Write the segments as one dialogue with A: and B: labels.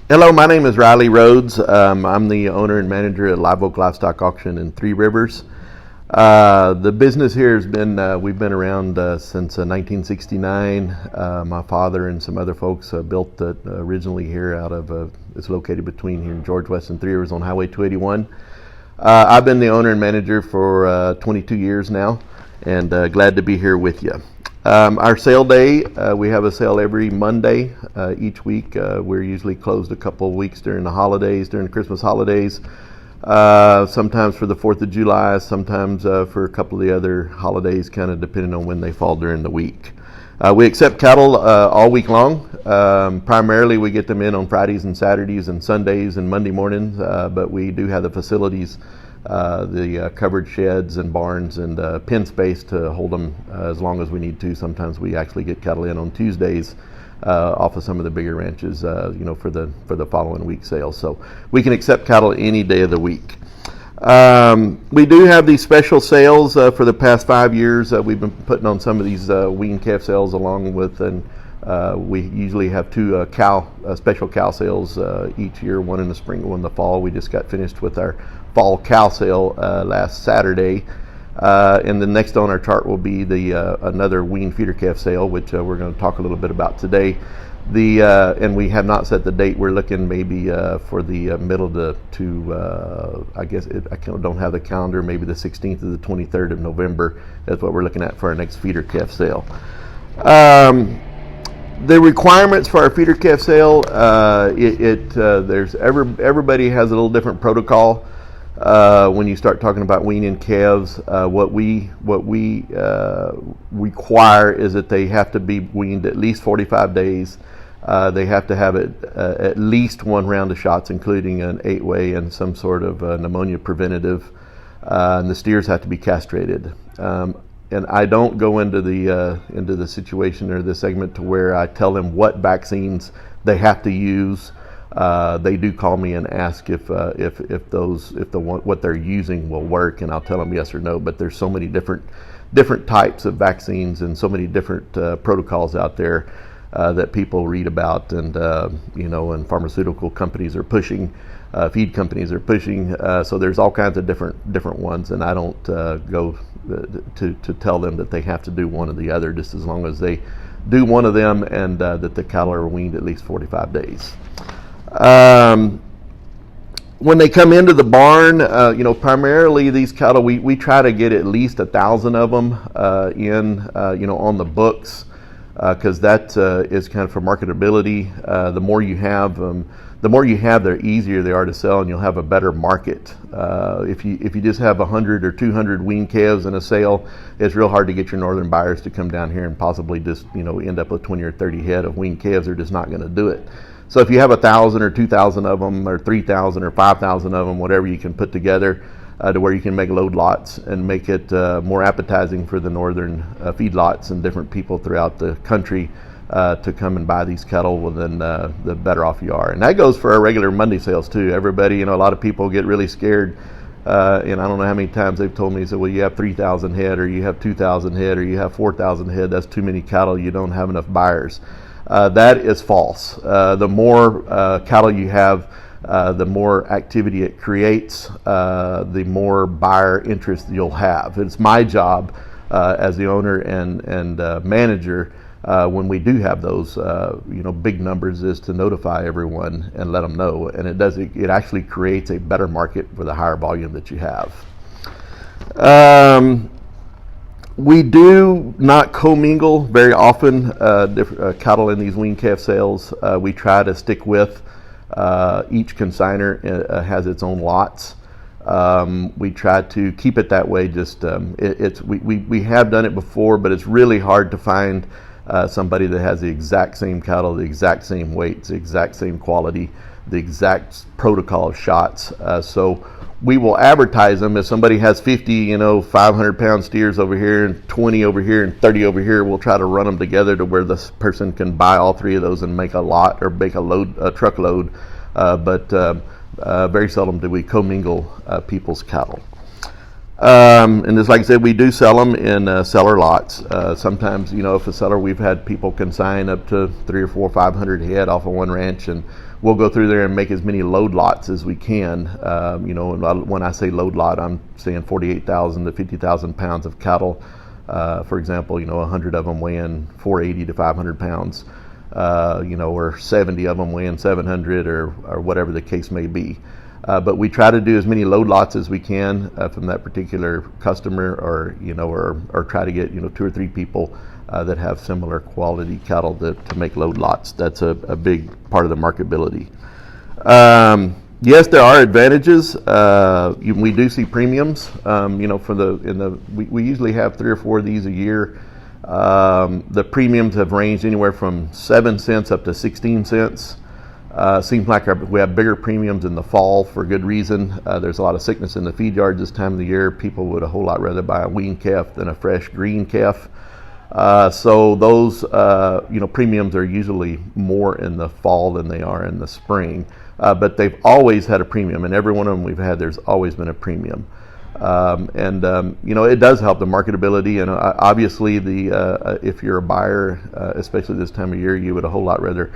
A: Hello, my name is Riley Rhodes. I'm the owner and manager at Live Oak Livestock Auction in Three Rivers. The business here has been, we've been around since 1969. My father and some other folks built it originally here out of, it's located between here in George West and Three Rivers on Highway 281. I've been the owner and manager for 22 years now, and glad to be here with you. Our sale day, we have a sale every Monday each week. We're usually closed a couple of weeks during the holidays, during the Christmas holidays, sometimes for the 4th of July, sometimes for a couple of the other holidays, kind of depending on when they fall during the week. We accept cattle all week long. Primarily we get them in on Fridays and Saturdays and Sundays and Monday mornings, but we do have the facilities, the covered sheds and barns and pen space to hold them as long as we need to. Sometimes we actually get cattle in on Tuesdays off of some of the bigger ranches, for the following week sales. So we can accept cattle any day of the week. We do have these special sales for the past 5 years. We've been putting on some of these wean calf sales along with, and we usually have two special cow sales each year, one in the spring, one in the fall. We just got finished with our fall cow sale last Saturday. And the next on our chart will be the another wean feeder calf sale, which we're going to talk a little bit about today. And we have not set the date. We're looking maybe for the middle to I guess I don't have the calendar, maybe the 16th to the 23rd of November. That's what we're looking at for our next feeder calf sale. The requirements for our feeder calf sale, everybody has a little different protocol. When you start talking about weaning calves, what we require is that they have to be weaned at least 45 days. They have to have at least one round of shots, including an 8-way and some sort of pneumonia preventative. And the steers have to be castrated. And I don't go into the situation or the segment to where I tell them what vaccines they have to use. They do call me and ask if what they're using will work, and I'll tell them yes or no. But there's so many different types of vaccines and so many different protocols out there that people read about, and and pharmaceutical companies are pushing, feed companies are pushing. So there's all kinds of different ones, and I don't go to tell them that they have to do one or the other, just as long as they do one of them and that the cattle are weaned at least 45 days. When they come into the barn, primarily these cattle, we try to get at least 1,000 of them on the books, because that is kind of for marketability. The more you have, the easier they are to sell, and you'll have a better market. If you just have 100 or 200 wean calves in a sale, it's real hard to get your northern buyers to come down here and possibly just end up with 20 or 30 head of wean calves. They're just not going to do it. So if you have 1,000 or 2,000 of them, or 3,000 or 5,000 of them, whatever you can put together to where you can make load lots and make it more appetizing for the northern feedlots and different people throughout the country to come and buy these cattle, well, then the better off you are. And that goes for our regular Monday sales too. Everybody, a lot of people get really scared. And I don't know how many times they've told me, they said, well, you have 3,000 head, or you have 2,000 head, or you have 4,000 head. That's too many cattle. You don't have enough buyers. That is false. The more cattle you have, the more activity it creates, the more buyer interest you'll have. It's my job as the owner and manager, when we do have those big numbers, is to notify everyone and let them know. And it actually creates a better market for the higher volume that you have. We do not commingle very often cattle in these wean calf sales. We try to stick with each consignor has its own lots. We try to keep it that way. Just we have done it before, but it's really hard to find somebody that has the exact same cattle, the exact same weights, the exact same quality, the exact protocol of shots. So we will advertise them. If somebody has 50, 500-pound steers over here, and 20 over here, and 30 over here, we'll try to run them together to where this person can buy all three of those and make a lot, or make a truckload. But very seldom do we commingle people's cattle. And just like I said, we do sell them in seller lots. Sometimes, if a seller, we've had people consign up to 300 or 400 or 500 head off of one ranch, and we'll go through there and make as many load lots as we can. And when I say load lot, I'm saying 48,000 to 50,000 pounds of cattle. For example, 100 of them weighing 480 to 500 pounds, or 70 of them weighing 700 or whatever the case may be. But we try to do as many load lots as we can from that particular customer, or try to get 2 or 3 people that have similar quality cattle to make load lots. That's a big part of the marketability. Yes, there are advantages. We do see premiums. We usually have 3 or 4 of these a year. The premiums have ranged anywhere from 7 cents up to 16 cents. Seems like we have bigger premiums in the fall for good reason. There's a lot of sickness in the feed yards this time of the year. People would a whole lot rather buy a weaned calf than a fresh green calf. So those premiums are usually more in the fall than they are in the spring. But they've always had a premium, and every one of them we've had, there's always been a premium. It does help the marketability, and obviously if you're a buyer, especially this time of year, you would a whole lot rather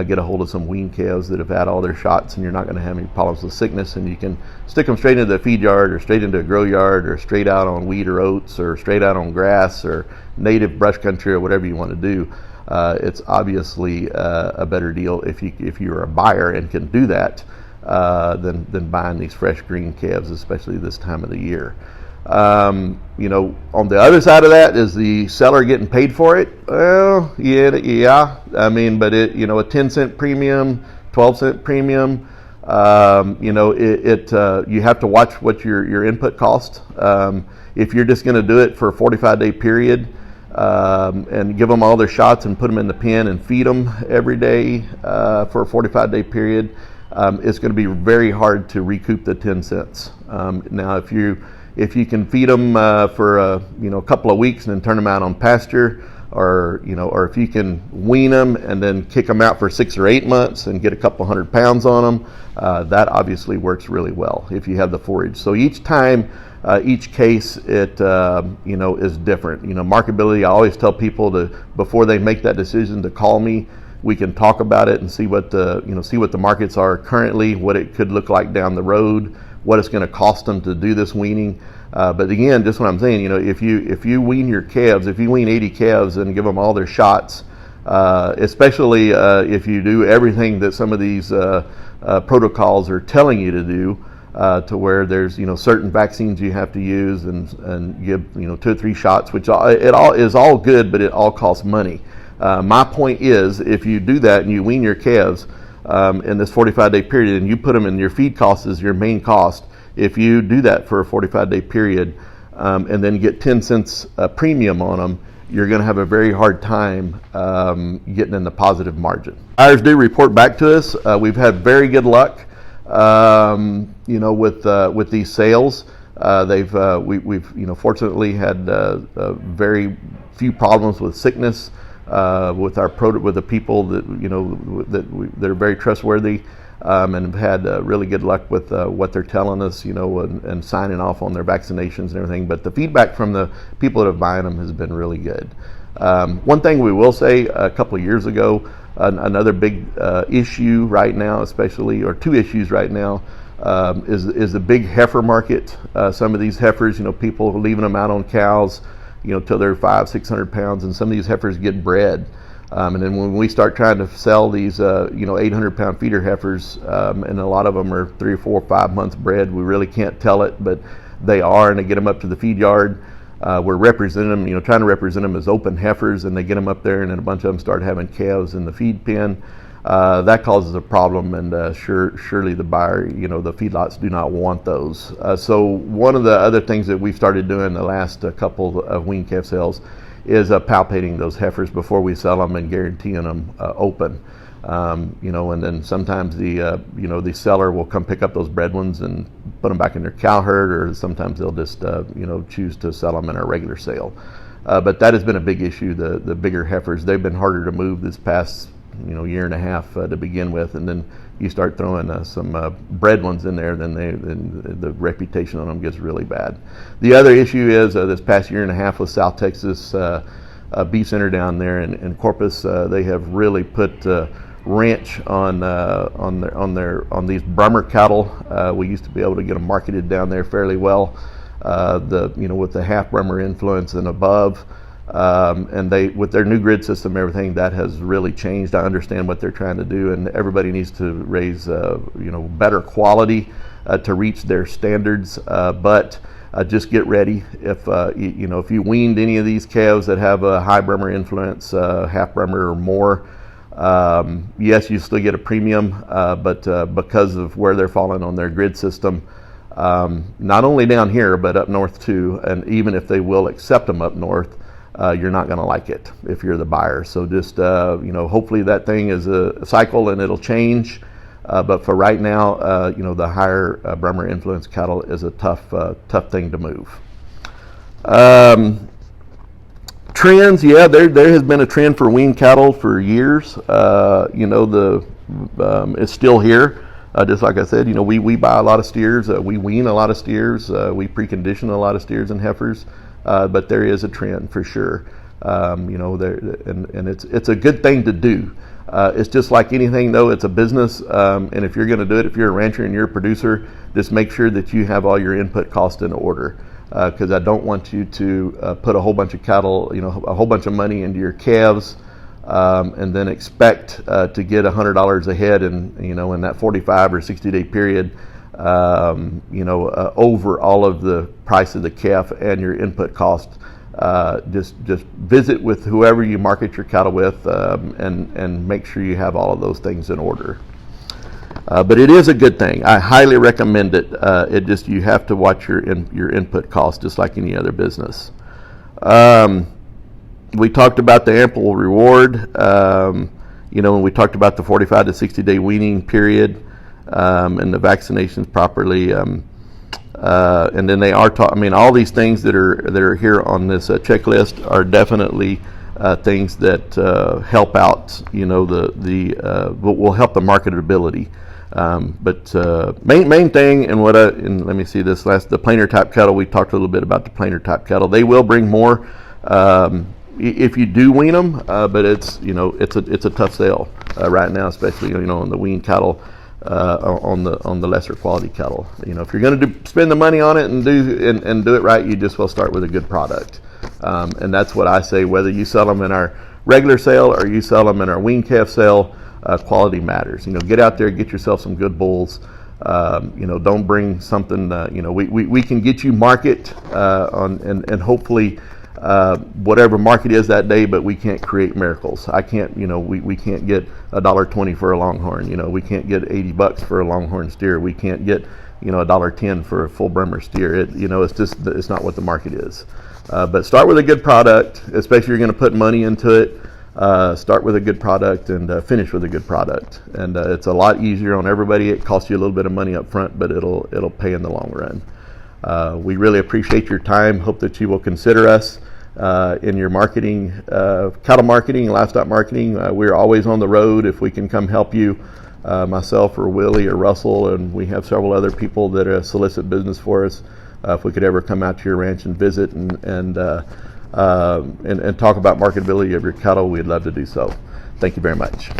A: get a hold of some weaned calves that have had all their shots, and you're not going to have any problems with sickness, and you can stick them straight into the feed yard or straight into a grow yard or straight out on wheat or oats or straight out on grass or native brush country or whatever you want to do. It's obviously a better deal if you're a buyer and can do that than buying these fresh green calves, especially this time of the year. On the other side of that, is the seller getting paid for it? Well, yeah. I mean, but a 10-cent premium, 12-cent premium. You have to watch what your input cost. If you're just going to do it for a 45-day period and give them all their shots and put them in the pen and feed them every day for a 45-day period, it's going to be very hard to recoup the 10 cents. Now, if you can feed them for a couple of weeks and then turn them out on pasture, or if you can wean them and then kick them out for 6 or 8 months and get a couple 100 pounds on them, that obviously works really well if you have the forage. So each time, each case, it is different. Marketability, I always tell people before they make that decision to call me. We can talk about it and see what the markets are currently, what it could look like down the road, what it's going to cost them to do this weaning. But again, just what I'm saying, if you wean your calves, if you wean 80 calves and give them all their shots, especially if you do everything that some of these protocols are telling you to do, to where there's certain vaccines you have to use and give 2 or 3 shots, which it all is all good, but it all costs money. My point is, if you do that and you wean your calves in this 45-day period and you put them in your feed cost as your main cost, if you do that for a 45-day period and then get 10 cents premium on them, you're going to have a very hard time getting in the positive margin. Buyers do report back to us. We've had very good luck, with these sales. We've fortunately had very few problems with sickness. With the people that that are very trustworthy, and have had really good luck with what they're telling us, and signing off on their vaccinations and everything. But the feedback from the people that have buying them has been really good. One thing we will say, a couple of years ago, another big issue right now, especially, or 2 issues right now, is the big heifer market. Some of these heifers, people are leaving them out on cows, till they're 500-600 pounds, and some of these heifers get bred. And then when we start trying to sell these, 800-pound feeder heifers, and a lot of them are 3 or 4 or 5 months bred, we really can't tell it, but they are, and they get them up to the feed yard. We're representing them, trying to represent them as open heifers, and they get them up there, and then a bunch of them start having calves in the feed pen. That causes a problem, and surely the buyer, the feedlots do not want those. So one of the other things that we've started doing the last couple of weaned calf sales is palpating those heifers before we sell them and guaranteeing them open. And then sometimes the seller will come pick up those bred ones and put them back in their cow herd, or sometimes they'll just choose to sell them in a regular sale. But that has been a big issue. The bigger heifers, they've been harder to move this past year and a half to begin with, and then you start throwing some bred ones in there, then the reputation on them gets really bad. The other issue is this past year and a half with South Texas Beef Center down there in Corpus, they have really put wrench on these Brummer cattle. We used to be able to get them marketed down there fairly well, with the half Brummer influence and above. And with their new grid system, everything that has really changed. I understand what they're trying to do, and everybody needs to raise, better quality to reach their standards. But just get ready. If if you weaned any of these calves that have a high Brummer influence, half Brummer or more, yes, you still get a premium, but because of where they're falling on their grid system, not only down here but up north too, and even if they will accept them up north, you're not going to like it if you're the buyer. So just hopefully that thing is a cycle and it'll change. But for right now, the higher Brummer influence cattle is a tough thing to move. Trends, yeah, there has been a trend for weaned cattle for years. It's still here. Just like I said, we buy a lot of steers, we wean a lot of steers, we precondition a lot of steers and heifers. But there is a trend for sure, and it's a good thing to do. It's just like anything, though. It's a business, and if you're going to do it, if you're a rancher and you're a producer, just make sure that you have all your input costs in order. Because I don't want you to put a whole bunch of cattle, a whole bunch of money into your calves, and then expect to get $100 a head in that 45 or 60-day period. Over all of the price of the calf and your input cost. Just visit with whoever you market your cattle with, and make sure you have all of those things in order. But it is a good thing. I highly recommend it. You have to watch your input cost, just like any other business. We talked about the ample reward. When we talked about the 45 to 60-day weaning period. And the vaccinations properly, and then they are taught. All these things that are here on this checklist are definitely things that help out. Will help the marketability. But main thing, and let me see this the planer type cattle. We talked a little bit about the planer type cattle. They will bring more if you do wean them, but it's a tough sale right now, especially on the weaned cattle. On the lesser quality cattle, if you're going to spend the money on it and do it right, you just will start with a good product, and that's what I say. Whether you sell them in our regular sale or you sell them in our weaned calf sale, quality matters. Get out there, get yourself some good bulls. Don't bring something. We can get you market and hopefully. Whatever market is that day, but we can't create miracles. I can't, we can't get $1.20 for a longhorn. We can't get $80 for a longhorn steer. We can't get, $1.10 for a full Brummer steer. It's not what the market is. But start with a good product, especially if you're going to put money into it. Start with a good product and finish with a good product. And it's a lot easier on everybody. It costs you a little bit of money up front, but it'll pay in the long run. We really appreciate your time. Hope that you will consider us in your marketing, cattle marketing, livestock marketing. We're always on the road if we can come help you, myself or Willie or Russell, and we have several other people that solicit business for us. If we could ever come out to your ranch and visit and talk about marketability of your cattle, we'd love to do so. Thank you very much.